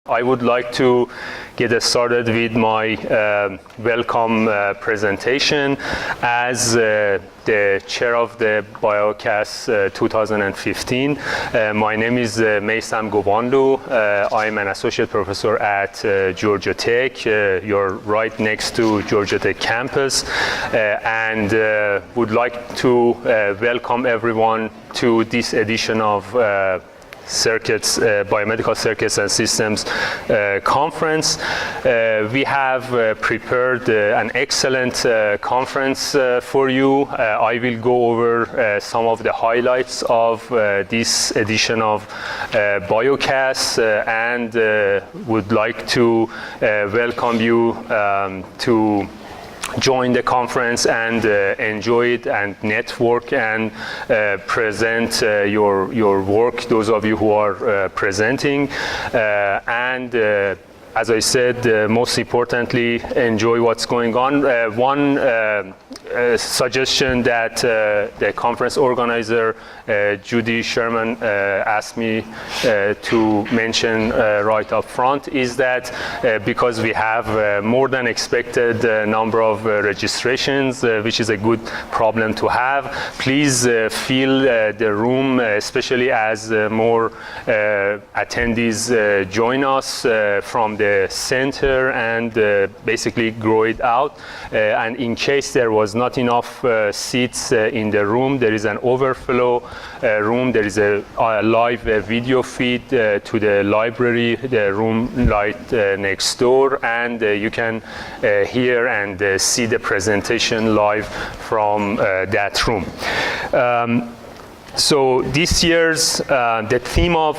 I would like to get started with my welcome presentation. As the chair of the BioCast 2015, my name is Meysam Gobandou. I'm an associate professor at Georgia Tech. You're right next to Georgia Tech campus, and would like to welcome everyone to this edition of Biomedical Circuits and Systems conference. We have prepared an excellent conference for you. I will go over some of the highlights of this edition of BioCast and would like to welcome you to join the conference and enjoy it and network and present your work, those of you who are presenting, and as I said, most importantly, enjoy what's going on. One suggestion that the conference organizer, Judy Sherman, asked me to mention right up front is that because we have more than expected number of registrations, which is a good problem to have, please fill the room, especially as more attendees join us from the center and basically grow it out. And in case there was not enough seats in the room, there is an overflow room. There is a live video feed to the library, the room right next door, and you can hear and see the presentation live from that room. So this year's, the theme of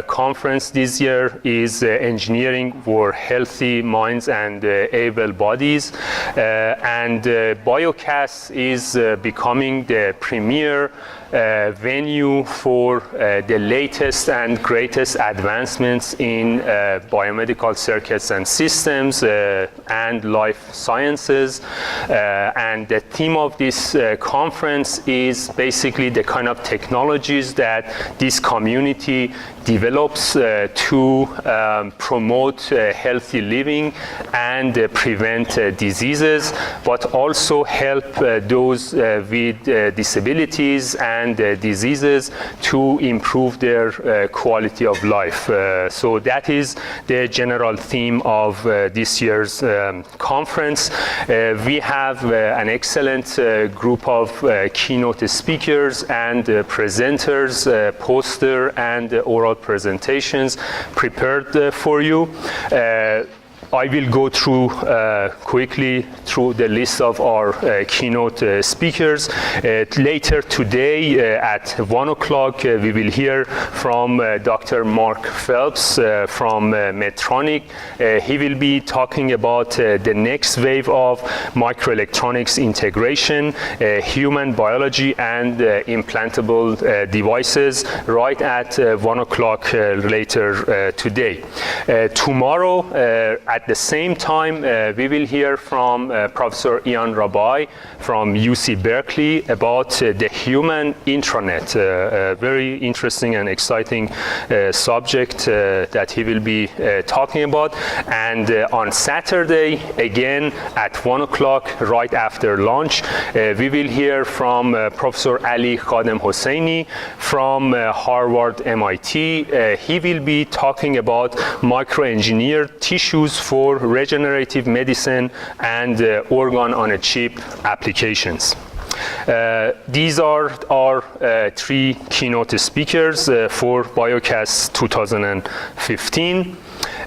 conference this year is engineering for healthy minds and able bodies. And BioCast is becoming the premier venue for the latest and greatest advancements in biomedical circuits and systems and life sciences. And the theme of this conference is basically the kind of technologies that this community develops to promote healthy living and prevent diseases, but also help those with disabilities and diseases to improve their quality of life. So that is the general theme of this year's conference. We have an excellent group of keynote speakers and presenters, poster and oral presentations prepared for you. I will go through quickly through the list of our keynote speakers. Later today at 1 o'clock, we will hear from Dr. Mark Phelps from Medtronic. He will be talking about the next wave of microelectronics integration, human biology, and implantable devices right at 1 o'clock later today. Tomorrow, at the same time, we will hear from Professor Ian Rabai from UC Berkeley about the human intranet, a very interesting and exciting subject that he will be talking about. And on Saturday, again at 1 o'clock, right after lunch, we will hear from Professor Ali Khadem Hosseini from Harvard MIT. He will be talking about microengineered tissues for regenerative medicine and organ-on-a-chip applications. These are our three keynote speakers for BioCast 2015.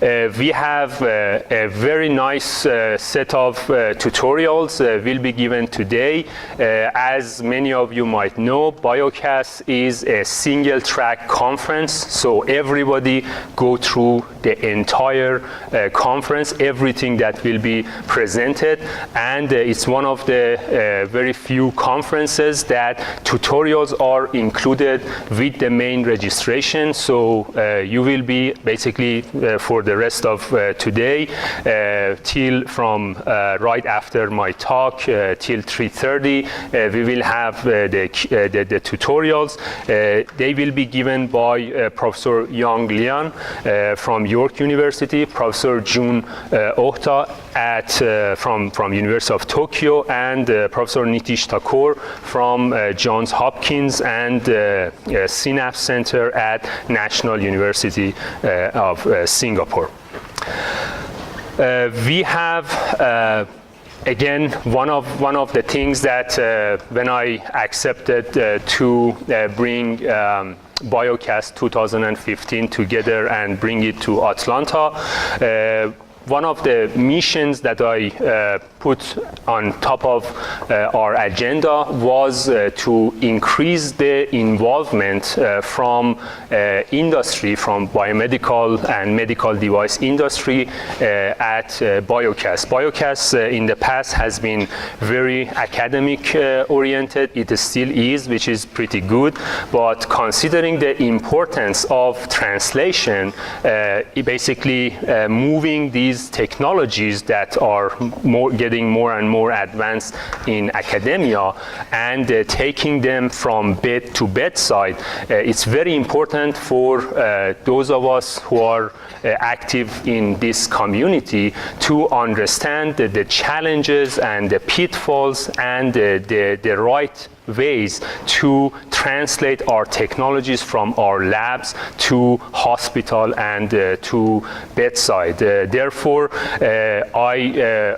We have a very nice set of tutorials will be given today. As many of you might know, BioCast is a single track conference, so everybody go through the entire conference, everything that will be presented, and it's one of the very few conferences that tutorials are included with the main registration, so you will be basically for the rest of today till from right after my talk till 3:30. We will have the tutorials. They will be given by Professor Yang Lian from York University, Professor Jun Ohta from University of Tokyo, and Professor Nitish Thakur from Johns Hopkins and Synapse Center at National University of Singapore. We have again, one of the things that when I accepted to bring BioCast 2015 together and bring it to Atlanta, one of the missions that I put on top of our agenda was to increase the involvement from industry, from biomedical and medical device industry at BioCast. BioCast in the past has been very academic oriented. It still is, which is pretty good. But considering the importance of translation, basically moving these technologies that are getting more and more advanced in academia and taking them from bed to bedside, it's very important for those of us who are active in this community to understand the challenges and the pitfalls and the right ways to translate our technologies from our labs to hospital and to bedside. Therefore,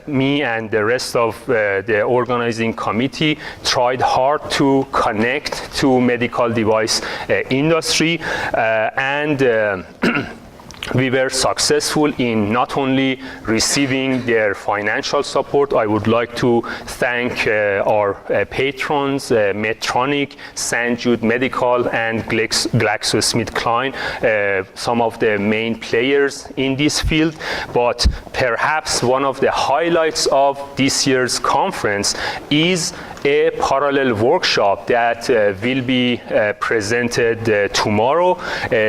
me and the rest of the organizing committee tried hard to connect to medical device industry and we were successful in not only receiving their financial support. I would like to thank our patrons, Medtronic, St. Jude Medical, and GlaxoSmithKline, some of the main players in this field. But perhaps one of the highlights of this year's conference is a parallel workshop that will be presented tomorrow,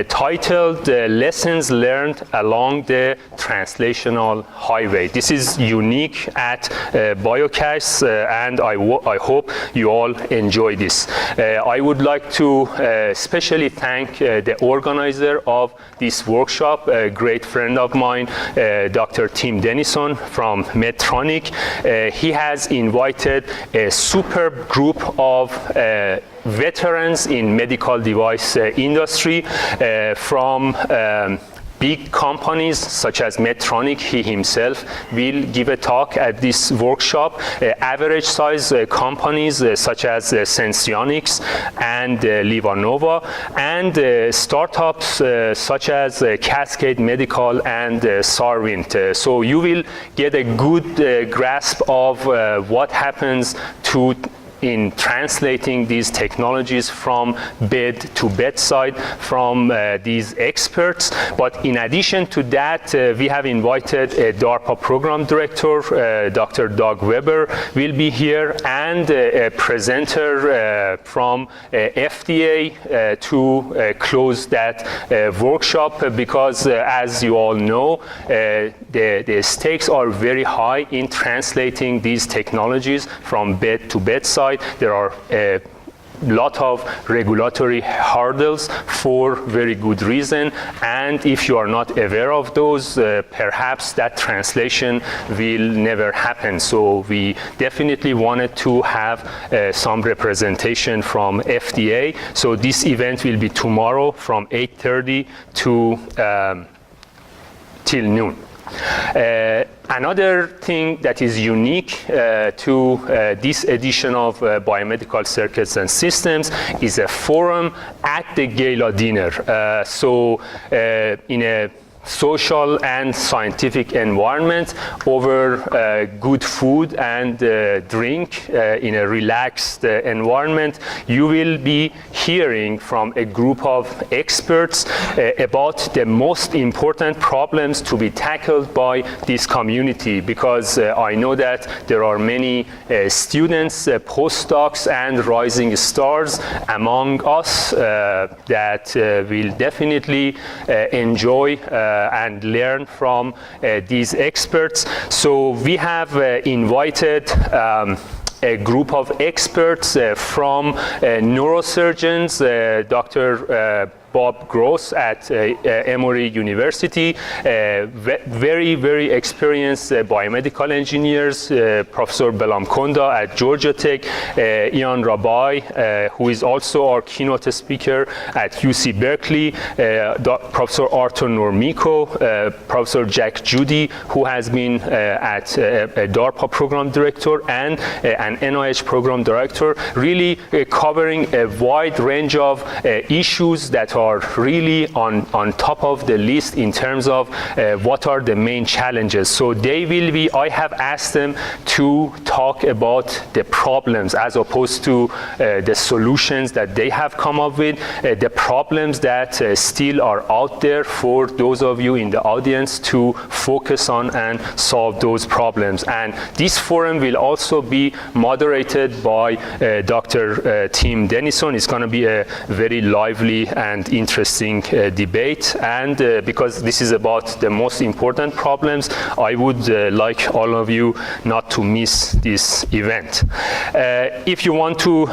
titled Lessons Learned Along the Translational Highway. This is unique at BioCast, and I hope you all enjoy this. I would like to especially thank the organizer of this workshop, a great friend of mine, Dr. Tim Denison from Medtronic. He has invited a superb group of veterans in medical device industry from big companies such as Medtronic. He himself will give a talk at this workshop. Average size companies such as Senseonics and LivaNova, and startups such as Cascade Medical and Sarvint. So you will get a good grasp of what happens in translating these technologies from bed to bedside from these experts. But in addition to that, we have invited a DARPA program director, Dr. Doug Weber will be here, and a presenter from FDA to close that workshop, because as you all know, the stakes are very high in translating these technologies from bed to bedside. There are a lot of regulatory hurdles for very good reason, and if you are not aware of those, perhaps that translation will never happen. So we definitely wanted to have some representation from FDA. So this event will be tomorrow from 8:30 to till noon. Another thing that is unique to this edition of Biomedical Circuits and Systems is a forum at the gala dinner. In a social and scientific environment over good food and drink in a relaxed environment, you will be hearing from a group of experts about the most important problems to be tackled by this community, because I know that there are many students, postdocs, and rising stars among us that will definitely enjoy and learn from these experts. So we have invited a group of experts from neurosurgeons, Dr. Bob Gross at Emory University, very, very experienced biomedical engineers, Professor Belam Konda at Georgia Tech, Ian Rabai, who is also our keynote speaker at UC Berkeley, Professor Arthur Normiko, Professor Jack Judy, who has been at a DARPA program director and an NIH program director, really covering a wide range of issues that are really on top of the list in terms of what are the main challenges. So they will be, I have asked them to talk about the problems as opposed to the solutions that they have come up with, the problems that still are out there for those of you in the audience to focus on and solve those problems. And this forum will also be moderated by Dr. Tim Denison. It's going to be a very lively and interesting debate, and because this is about the most important problems, I would like all of you not to miss this event. If you want to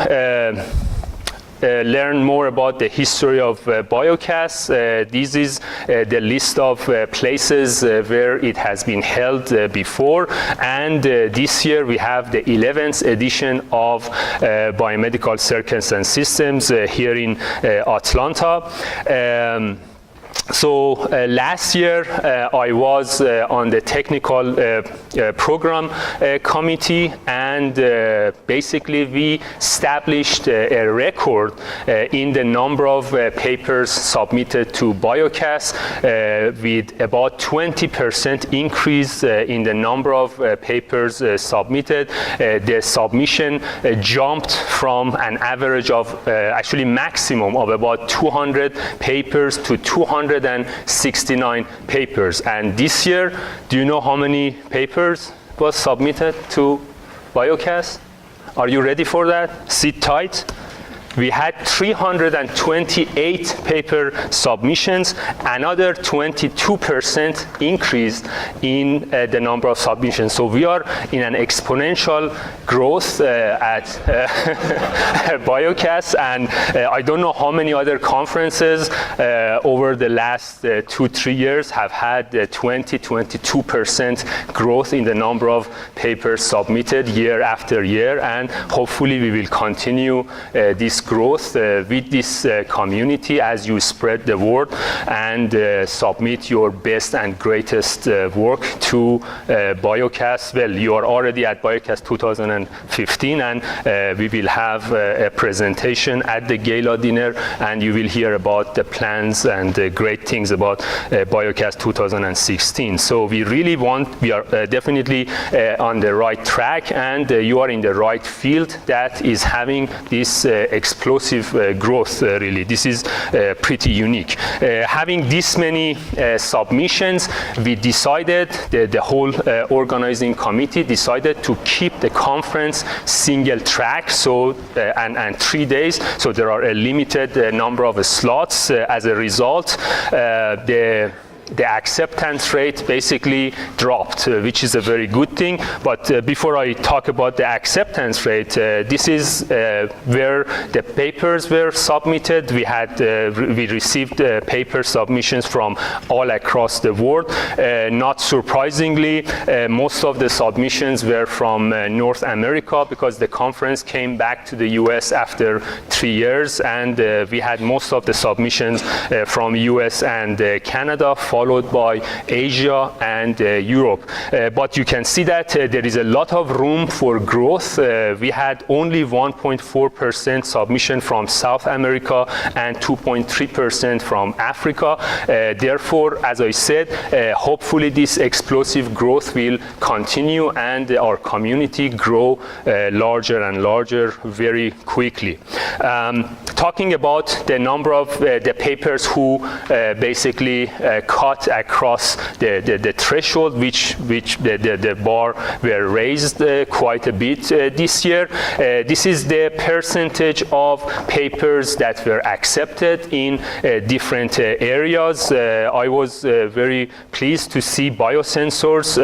learn more about the history of BioCast, this is the list of places where it has been held before, and this year we have the 11th edition of Biomedical Circuits and Systems here in Atlanta. So last year I was on the technical program committee, and basically we established a record in the number of papers submitted to BioCast with about 20% increase in the number of papers submitted. The submission jumped from an average of actually maximum of about 200 papers to 269 papers. And this year, do you know how many papers was submitted to BioCast? Are you ready for that? Sit tight. We had 328 paper submissions, another 22% increase in the number of submissions. So we are in an exponential growth at BioCast, and I don't know how many other conferences over the last 2-3 years have had 20-22% growth in the number of papers submitted year after year, and hopefully we will continue this growth with this community as you spread the word and submit your best and greatest work to BioCast. Well, you are already at BioCast 2015, and we will have a presentation at the gala dinner, and you will hear about the plans and the great things about BioCast 2016. So we really we are definitely on the right track, and you are in the right field that is having this explosive growth, really. This is pretty unique. Having this many submissions, we decided, the whole organizing committee decided to keep the conference single track, so and 3 days, so there are a limited number of slots. As a result, the acceptance rate basically dropped, which is a very good thing. But before I talk about the acceptance rate, this is where the papers were submitted. We received paper submissions from all across the world. Not surprisingly, most of the submissions were from North America, because the conference came back to the US after 3 years, and we had most of the submissions from US and Canada, followed by Asia and Europe. But you can see that there is a lot of room for growth. We had only 1.4% submission from South America and 2.3% from Africa. Therefore, as I said, hopefully this explosive growth will continue and our community grow larger and larger very quickly. Talking about the number of the papers who basically cover shot across the threshold, which the bar were raised quite a bit this year. This is the percentage of papers that were accepted in different areas. I was very pleased to see biosensors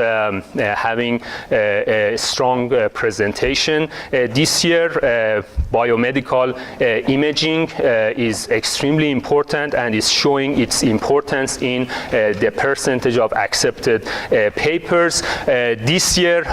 having a strong presentation this year. Biomedical imaging is extremely important and is showing its importance in the percentage of accepted papers. This year,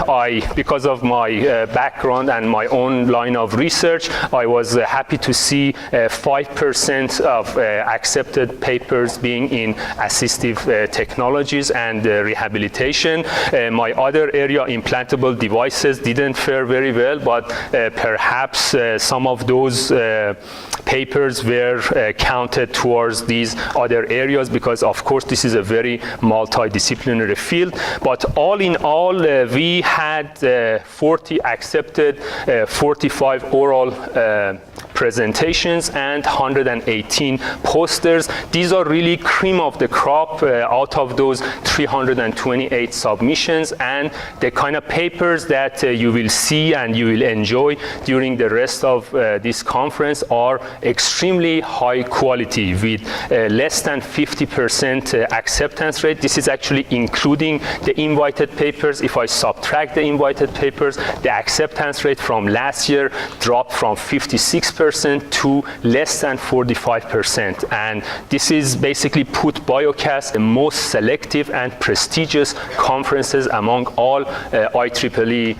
because of my background and my own line of research, I was happy to see 5% of accepted papers being in assistive technologies and rehabilitation. My other area, implantable devices, didn't fare very well, but perhaps some of those papers were counted towards these other areas, because of course this is a very multidisciplinary field. But all in all, we had 40 accepted, 45 oral presentations, and 118 posters. These are really cream of the crop out of those 328 submissions, and the kind of papers that you will see and you will enjoy during the rest of this conference are extremely high quality, with less than 50% acceptance rate. This is actually including the invited papers. If I subtract the invited papers, the acceptance rate from last year dropped from 56% to less than 45%. And this is basically put BioCast the most selective and prestigious conferences among all IEEE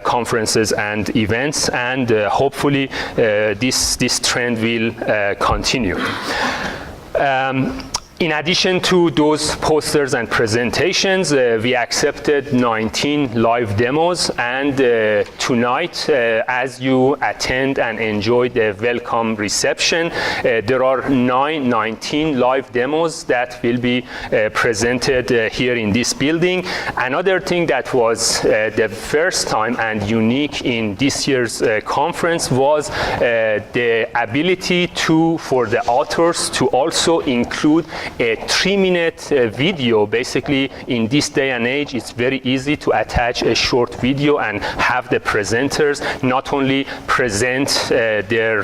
conferences and events, and hopefully this trend will continue. In addition to those posters and presentations, we accepted 19 live demos, and tonight, as you attend and enjoy the welcome reception, there are 19 live demos that will be presented here in this building. Another thing that was the first time and unique in this year's conference was the ability for the authors to also include a 3-minute video. Basically, in this day and age, it's very easy to attach a short video and have the presenters not only present their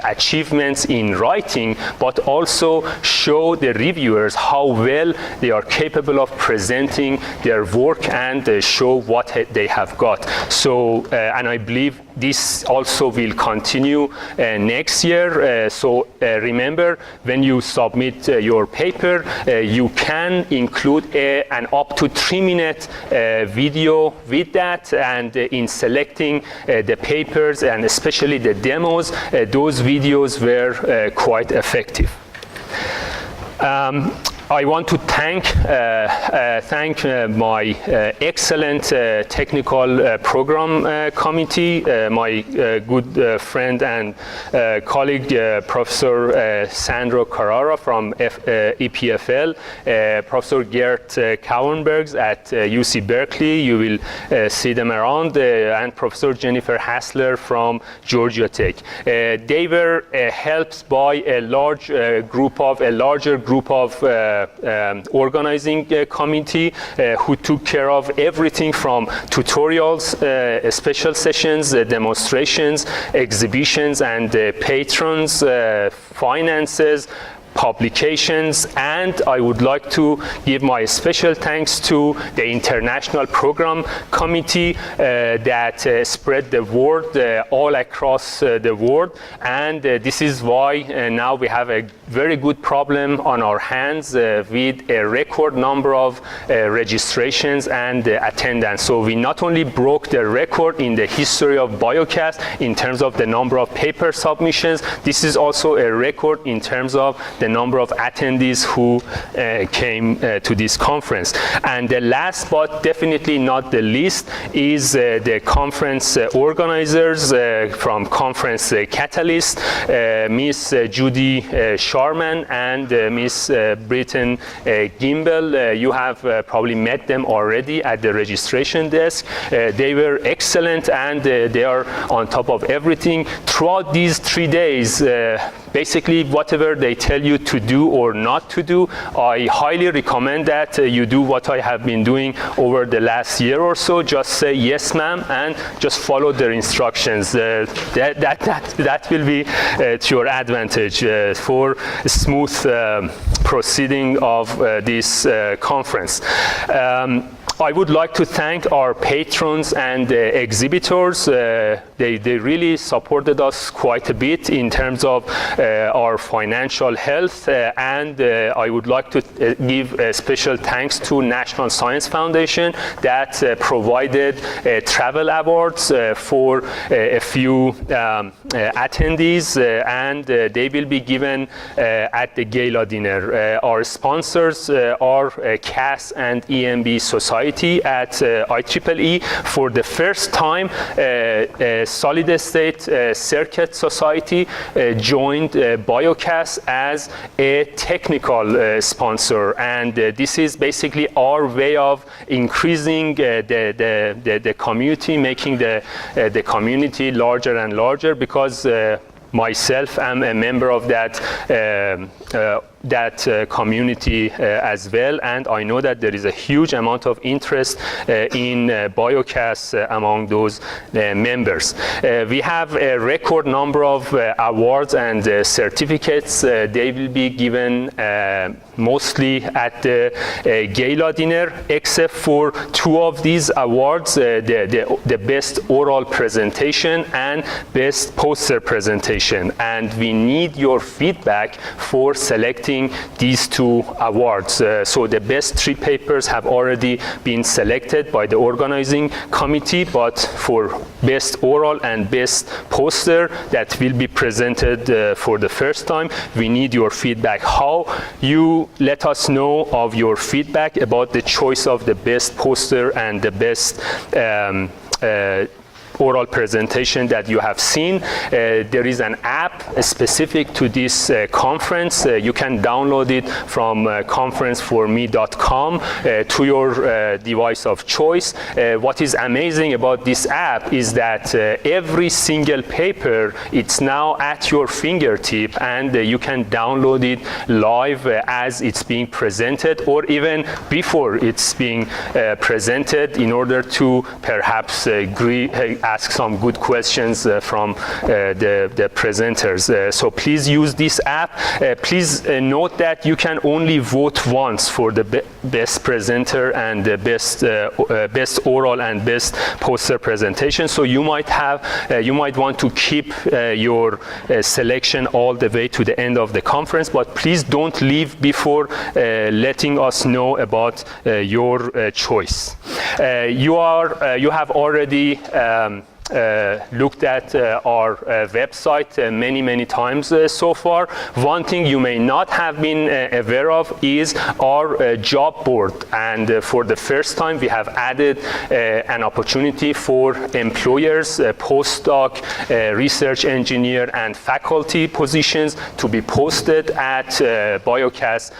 achievements in writing, but also show the reviewers how well they are capable of presenting their work and show what they have got. So, and I believe this also will continue next year. So remember, when you submit your paper, you can include an up to 3-minute video with that, and in selecting the papers and especially the demos, those videos were quite effective. I want to thank my excellent technical program committee, my good friend and colleague, Professor Sandro Carrara from EPFL, Professor Gert Kauenbergs at UC Berkeley, you will see them around, and Professor Jennifer Hassler from Georgia Tech. They were helped by a larger group of organizing committee who took care of everything from tutorials, special sessions, demonstrations, exhibitions, and patrons, finances, publications, and I would like to give my special thanks to the International Program Committee that spread the word all across the world, and this is why now we have a very good problem on our hands with a record number of registrations and attendance. So we not only broke the record in the history of BioCast in terms of the number of paper submissions, this is also a record in terms of the number of attendees who came to this conference. And the last but definitely not the least is the conference organizers from Conference Catalyst, Miss Judy Sharman and Miss Britton Gimbel. You have probably met them already at the registration desk. They were excellent, and they are on top of everything. Throughout these 3 days, basically whatever they tell you you to do or not to do, I highly recommend that you do what I have been doing over the last year or so. Just say yes, ma'am, and just follow their instructions. That will be to your advantage for smooth proceeding of this conference. I would like to thank our patrons and exhibitors. They really supported us quite a bit in terms of our financial health, and I would like to give special thanks to National Science Foundation that provided travel awards for a few attendees, and they will be given at the gala dinner. Our sponsors are CAS and EMB Society at IEEE. For the first time, Solid State Circuit Society joined BioCAS as a technical sponsor, and this is basically our way of increasing the community, making the community larger and larger, because myself am a member of that community as well, and I know that there is a huge amount of interest in BioCAS among those members. We have a record number of awards and certificates. They will be given mostly at the gala dinner, except for two of these awards, the best oral presentation and best poster presentation, and we need your feedback for selecting these two awards. So the best three papers have already been selected by the organizing committee, but for best oral and best poster that will be presented for the first time, we need your feedback. How you let us know of your feedback about the choice of the best poster and the best oral presentation that you have seen. There is an app specific to this conference. You can download it from conferenceforme.com to your device of choice. What is amazing about this app is that every single paper, it's now at your fingertip, and you can download it live as it's being presented, or even before it's being presented, in order to perhaps ask some good questions from the presenters. So please use this app. Please note that you can only vote once for the best presenter and the best oral and best poster presentation. So you might want to keep your selection all the way to the end of the conference, but please don't leave before letting us know about your choice. You have already looked at our website many times so far. One thing you may not have been aware of is our job board, and for the first time we have added an opportunity for employers, postdoc, research engineer and faculty positions to be posted at BioCAS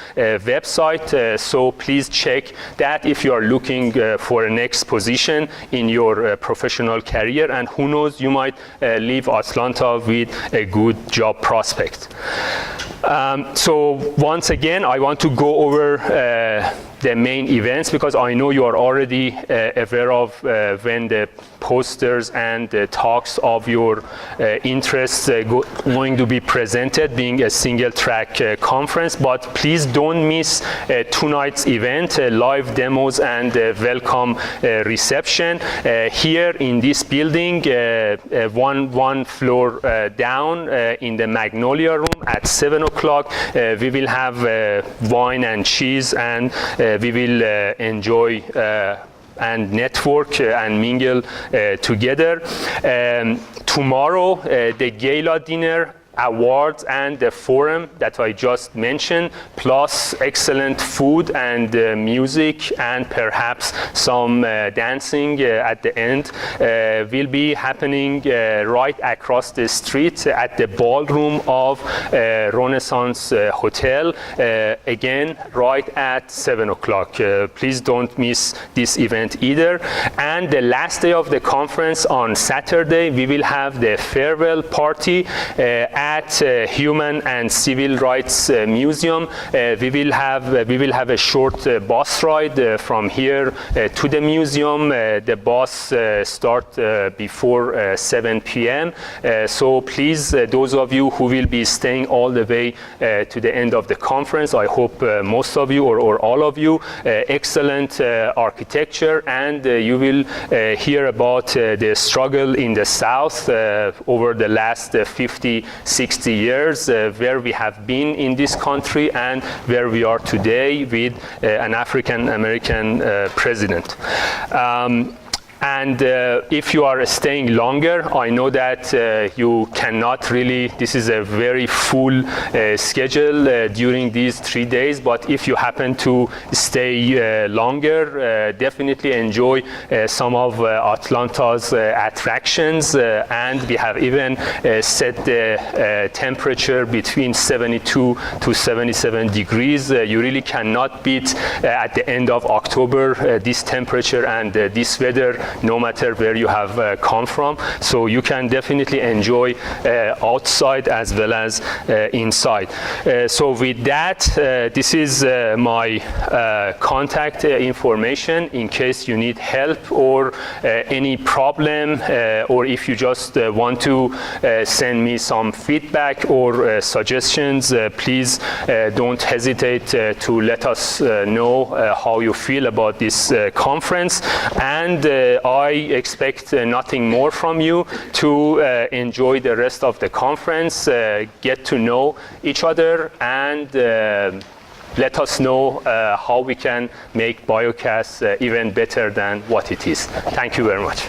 website. So please check that if you are looking for a next position in your professional career, and who knows, you might leave Atlanta with a good job prospect. So once again, I want to go over the main events, because I know you are already aware of when the posters and the talks of your interests going to be presented, being a single track conference. But please don't miss tonight's event, live demos and welcome reception. Here in this building, one floor down in the Magnolia room at 7 o'clock, we will have wine and cheese, and we will enjoy and network and mingle together. Tomorrow, the gala dinner, awards and the forum that I just mentioned, plus excellent food and music and perhaps some dancing at the end, will be happening right across the street at the ballroom of Renaissance Hotel, again right at 7 o'clock. Please don't miss this event either. And the last day of the conference, on Saturday, we will have the farewell party at Human and Civil Rights Museum. We will have a short bus ride from here to the museum. The bus starts before 7 p.m. So please, those of you who will be staying all the way to the end of the conference, I hope most of you or all of you, excellent architecture, and you will hear about the struggle in the South over the last 50, 60 years, where we have been in this country and where we are today with an African American president. And if you are staying longer, I know that you cannot really, this is a very full schedule during these 3 days, but if you happen to stay longer, definitely enjoy some of Atlanta's attractions, and we have even set the temperature between 72 to 77 degrees. You really cannot beat at the end of October this temperature and this weather, no matter where you have come from. So you can definitely enjoy outside as well as inside. So with that, this is my contact information in case you need help or any problem, or if you just want to send me some feedback or suggestions, please don't hesitate to let us know how you feel about this conference. And I expect nothing more from you to enjoy the rest of the conference, get to know each other, and let us know how we can make BioCAS even better than what it is. Thank you very much.